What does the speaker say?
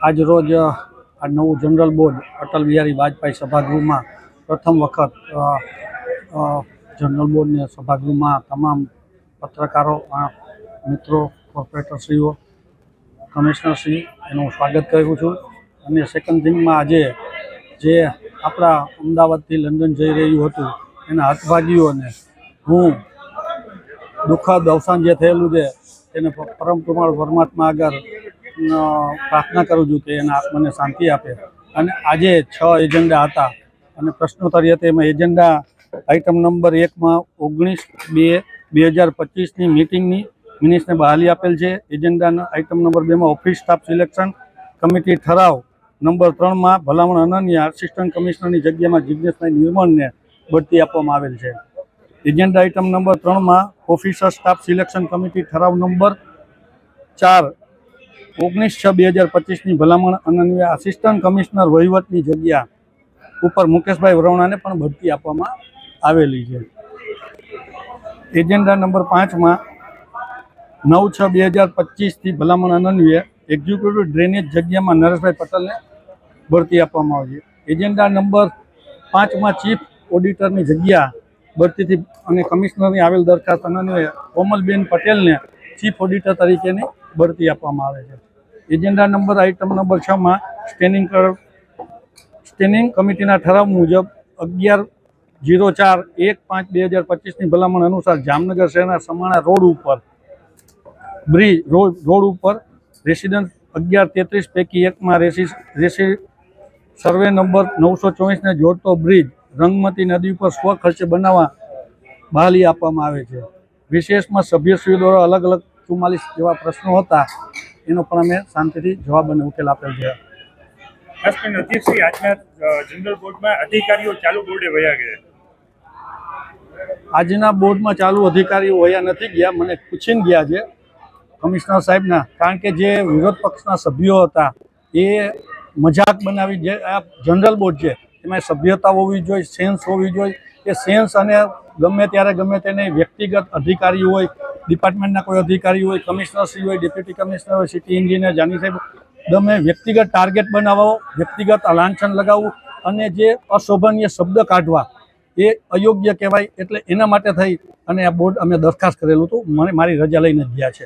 આજ રોજ આ નવું જનરલ બોર્ડ અટલ બિહારી વાજપેયી સભાગૃહમાં પ્રથમ વખત જનરલ બોર્ડને સભાગૃહમાં તમામ પત્રકારો મિત્રો કોર્પોરેટરશ્રીઓ કમિશનરશ્રી એનું સ્વાગત કરું છું. અને સેકન્ડ થિંગમાં આજે જે આપણા અમદાવાદથી લંડન જઈ રહ્યું હતું એના હતભાગીઓને હું દુઃખદ અવસાન જે થયેલું છે તેને પરમ કૃપાળ પરમાત્મા આગળ પ્રાર્થના કરું છું કે એના આત્માને શાંતિ આપે. અને આજે 6 એજન્ડા હતા અને પ્રશ્નોત્તરી હતી. એમાં એજન્ડા આઇટમ નંબર 1માં 19/2/2025ની મિટિંગની મિનિટ્સને બહાલી આપેલ છે. એજન્ડાના આઇટમ નંબર 2માં ઓફિસ સ્ટાફ સિલેક્શન કમિટી ઠરાવ નંબર 3માં ભલામણ અનન્ય આસિસ્ટન્ટ કમિશનરની જગ્યામાં જિજ્ઞેશભાઈ નિર્મળને બઢતી આપવામાં આવેલ છે. એજન્ડા આઇટમ નંબર 3માં ઓફિસર સ્ટાફ સિલેક્શન કમિટી ઠરાવ નંબર 4 19/6/2025ની ભલામણ અનન્ય આસિસ્ટન્ટ કમિશનર વહીવટની જગ્યા ઉપર મુકેશભાઈ વરવણાને પણ બઢતી આપવામાં આવેલી છે. એજન્ડા નંબર 5માં 9/6/2025થી ભલામણ અનન્ય એક્ઝિક્યુટિવ ડ્રેનેજ જગ્યામાં નરેશભાઈ પટેલને બઢતી આપવામાં આવી છે. એજન્ડા નંબર 5માં ચીફ ઓડિટરની જગ્યા બઢતીથી અને કમિશનરની આવેલ દરખાસ્ત અન્વયે કોમલબેન પટેલને ચીફ ઓડિટર તરીકેની બઢતી આપવામાં આવે છે. એજન્ડા નંબર આઇટમ નંબર 6માં સ્ટેન્ડિંગ કમિટીના ઠરાવ મુજબ 11/04/1/5/2025ની ભલામણ અનુસાર જામનગર શહેરના સમાણા રોડ ઉપર બ્રિજ રોડ ઉપર રેસિડન્સ 1133 પૈકી એકમાં સર્વે નંબર 924ને જોડતો બ્રિજ રંગમતી નદી ઉપર સ્વખર્ચે બનાવવા બહાલી આપવામાં આવે છે. વિશેષમાં સભ્યશ્રીઓ દ્વારા અલગ અલગ 44 જેવા પ્રશ્નો હતા એનો પણ અમે શાંતિથી જવાબ અને ઉકેલ આપેલ છે. ખાસ કરીને અધ્યક્ષશ્રી, આજના જનરલ બોર્ડમાં અધિકારીઓ ચાલુ બોર્ડે વયા ગયા. આજના બોર્ડમાં ચાલુ અધિકારીઓ વયા નથી ગયા, મને પૂછીને ગયા છે કમિશનર સાહેબના. કારણ કે જે વિરોધ પક્ષના સભ્યો હતા એ મજાક બનાવી, જે આ જનરલ બોર્ડ છે એમાં સભ્યતા હોવી જોઈએ, સેન્સ હોવી જોઈએ. એ સેન્સ અને ગમે ત્યારે ગમે તેને વ્યક્તિગત અધિકારી હોય, ડિપાર્ટમેન્ટના કોઈ અધિકારી હોય, કમિશનરશ્રી હોય, ડેપ્યુટી કમિશનર હોય, સિટી એન્જિનિયર, જાની સાહેબ, ગમે વ્યક્તિગત ટાર્ગેટ બનાવવો, વ્યક્તિગત લાંછન લગાવવું અને જે અશોભનીય શબ્દ કાઢવા એ અયોગ્ય કહેવાય. એટલે એના માટે થઈ અને આ બોર્ડ અમે દરખાસ્ત કરેલું હતું. મારી રજા લઈને જ ગયા છે.